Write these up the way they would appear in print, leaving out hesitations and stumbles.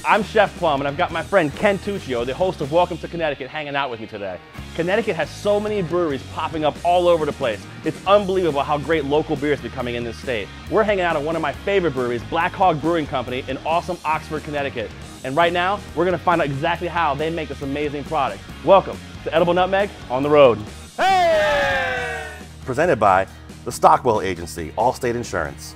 I'm Chef Plum, and I've got my friend Ken Tuccio, the host of Welcome to Connecticut, hanging out with me today. Connecticut has so many breweries popping up all over the place. It's unbelievable how great local beer is becoming in this state. We're hanging out at one of my favorite breweries, Black Hog Brewing Company in awesome Oxford, Connecticut. And right now, we're gonna find out exactly how they make this amazing product. Welcome to Edible Nutmeg on the road. Hey! Presented by the Stockwell Agency, Allstate Insurance.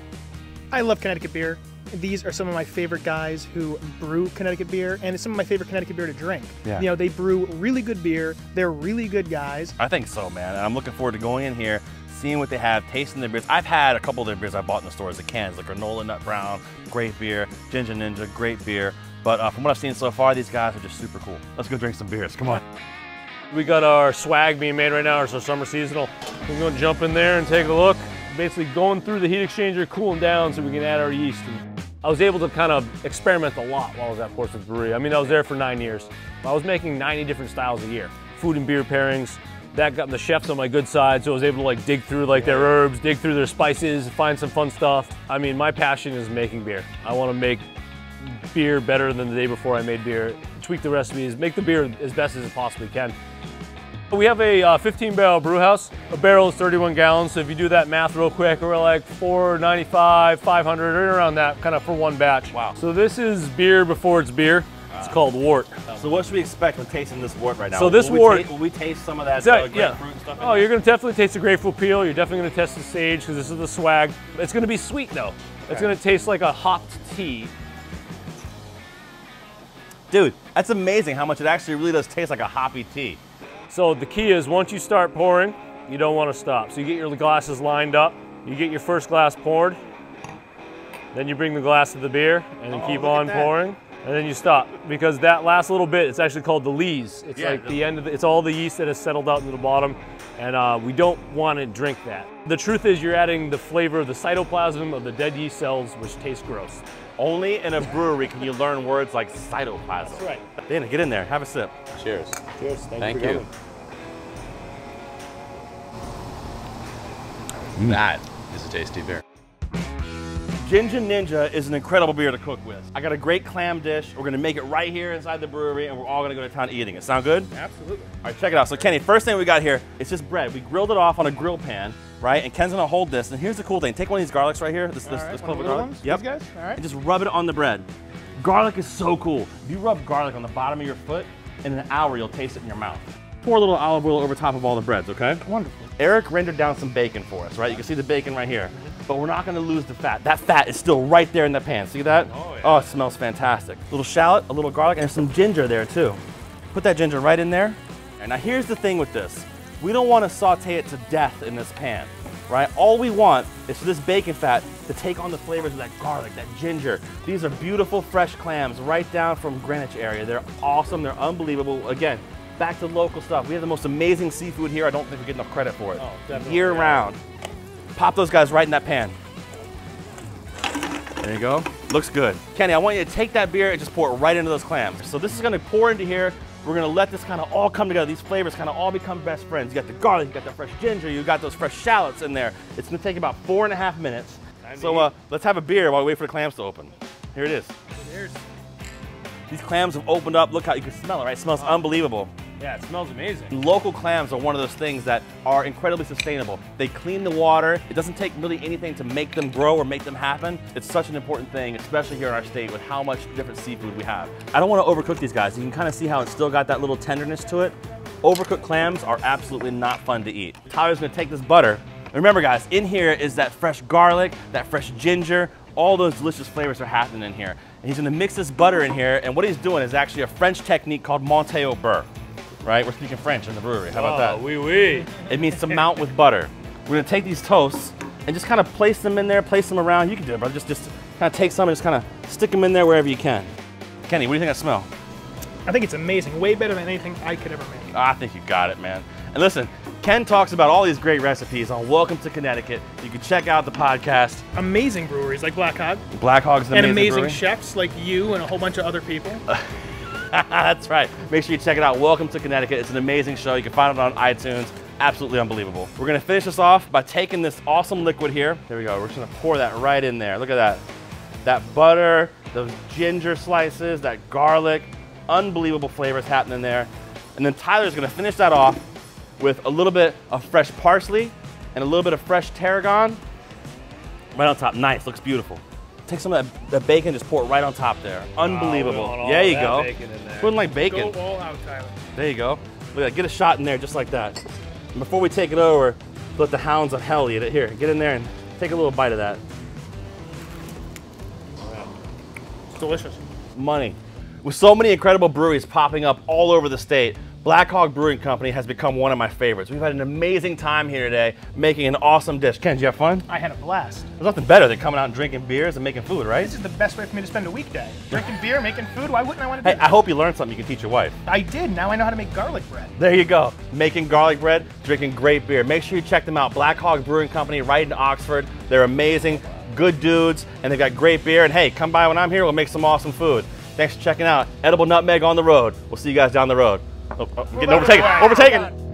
I love Connecticut beer. These are some of my favorite guys who brew Connecticut beer, and it's some of my favorite Connecticut beer to drink. Yeah. You know, they brew really good beer. They're really good guys. I think so, man. And I'm looking forward to going in here, seeing what they have, tasting their beers. I've had a couple of their beers I bought in the stores, the cans, like granola nut brown, great beer, ginger ninja, great beer. But from what I've seen so far, these guys are just super cool. Let's go drink some beers. Come on. We got our swag being made right now. It's our summer seasonal. We're going to jump in there and take a look. Basically going through the heat exchanger, cooling down so we can add our yeast. I was able to kind of experiment a lot while I was at Portsmouth Brewery. I mean, I was there for 9 years. I was making 90 different styles a year. Food and beer pairings. That got the chefs on my good side, so I was able to like dig through like their herbs, dig through their spices, find some fun stuff. I mean, my passion is making beer. I want to make beer better than the day before I made beer. Tweak the recipes, make the beer as best as it possibly can. We have a 15-barrel brew house. A barrel is 31 gallons, so if you do that math real quick, we're like 495, 500, or around that, kind of for one batch. Wow. So this is beer before it's beer. It's called wort. So what should we expect when tasting this wort right now? So this wort, will we taste some of that yeah. grapefruit and stuff? Oh, you're gonna definitely taste the grapefruit peel. You're definitely gonna taste the sage because this is the swag. It's gonna be sweet though. Okay. It's gonna taste like a hopped tea. Dude, that's amazing how much it actually really does taste like a hoppy tea. So the key is once you start pouring, you don't want to stop. So you get your glasses lined up, you get your first glass poured, then you bring the glass of the beer and you keep on pouring, and then you stop. Because that last little bit, it's actually called the lees. It's like the end of it's all the yeast that has settled out into the bottom, and we don't want to drink that. The truth is you're adding the flavor of the cytoplasm of the dead yeast cells, which taste gross. Only in a brewery can you learn words like cytoplasm. That's right. Dana, get in there, have a sip. Cheers. Cheers. Thank you. That is a tasty beer. Ginger Ninja is an incredible beer to cook with. I got a great clam dish. We're gonna make it right here inside the brewery, and we're all gonna go to town eating it. Sound good? Absolutely. All right, check it out. So Kenny, first thing we got here, it's just bread. We grilled it off on a grill pan, right? And Ken's gonna hold this, and here's the cool thing. Take one of these garlics right here, this clove of garlic. Yep. These guys? All right. And just rub it on the bread. Garlic is so cool. If you rub garlic on the bottom of your foot, in an hour you'll taste it in your mouth. Pour a little olive oil over top of all the breads, okay? Wonderful. Eric rendered down some bacon for us, right? You can see the bacon right here. But we're not gonna lose the fat. That fat is still right there in the pan. See that? Oh, yeah. Oh, it smells fantastic. A little shallot, a little garlic, and there's some ginger there too. Put that ginger right in there. And now here's the thing with this. We don't wanna saute it to death in this pan, right? All we want is for this bacon fat to take on the flavors of that garlic, that ginger. These are beautiful fresh clams right down from Greenwich area. They're awesome, they're unbelievable. Again, back to local stuff. We have the most amazing seafood here. I don't think we get enough credit for it. Oh, definitely. Year round. Pop those guys right in that pan. There you go. Looks good. Kenny, I want you to take that beer and just pour it right into those clams. So this is gonna pour into here. We're gonna let this kind of all come together. These flavors kind of all become best friends. You got the garlic, you got the fresh ginger, you got those fresh shallots in there. It's gonna take about 4.5 minutes. So let's have a beer while we wait for the clams to open. Here it is. Cheers. These clams have opened up. Look how you can smell it, right? It smells unbelievable. Yeah, it smells amazing. Local clams are one of those things that are incredibly sustainable. They clean the water. It doesn't take really anything to make them grow or make them happen. It's such an important thing, especially here in our state with how much different seafood we have. I don't want to overcook these guys. You can kind of see how it's still got that little tenderness to it. Overcooked clams are absolutely not fun to eat. Tyler's gonna take this butter. And remember guys, in here is that fresh garlic, that fresh ginger, all those delicious flavors are happening in here. And he's gonna mix this butter in here, and what he's doing is actually a French technique called monter au beurre. Right? We're speaking French in the brewery. How about that? Oui, oui. It means to mount with butter. We're gonna take these toasts and just kind of place them in there, place them around. You can do it, brother. Just kind of take some and just kind of stick them in there wherever you can. Kenny, what do you think I smell? I think it's amazing. Way better than anything I could ever make. I think you got it, man. And listen, Ken talks about all these great recipes on Welcome to Connecticut. You can check out the podcast. Amazing breweries like Black Hog. Black Hog's an and amazing brewery. chefs like you and a whole bunch of other people. That's right. Make sure you check it out. Welcome to Connecticut. It's an amazing show. You can find it on iTunes. Absolutely unbelievable. We're gonna finish this off by taking this awesome liquid here. There we go. We're just gonna pour that right in there. Look at that. That butter, those ginger slices, that garlic, unbelievable flavors happening there. And then Tyler's gonna finish that off with a little bit of fresh parsley and a little bit of fresh tarragon right on top. Nice, looks beautiful. Take some of that bacon, just pour it right on top there. Unbelievable. There you go. Wouldn't like bacon. Go all out, Tyler. There you go. Look at that. Get a shot in there just like that. And before we take it over, let the hounds of hell eat it. Here, get in there and take a little bite of that. It's delicious. Money. With so many incredible breweries popping up all over the state, Black Hog Brewing Company has become one of my favorites. We've had an amazing time here today making an awesome dish. Ken, did you have fun? I had a blast. There's nothing better than coming out and drinking beers and making food, right? This is the best way for me to spend a weekday. Drinking beer, making food, why wouldn't I want to do Hey, that? I hope you learned something you can teach your wife. I did, now I know how to make garlic bread. There you go. Making garlic bread, drinking great beer. Make sure you check them out. Black Hog Brewing Company right in Oxford. They're amazing, good dudes, and they've got great beer. And hey, come by when I'm here, we'll make some awesome food. Thanks for checking out Edible Nutmeg on the road. We'll see you guys down the road. Oh, I'm getting overtaken.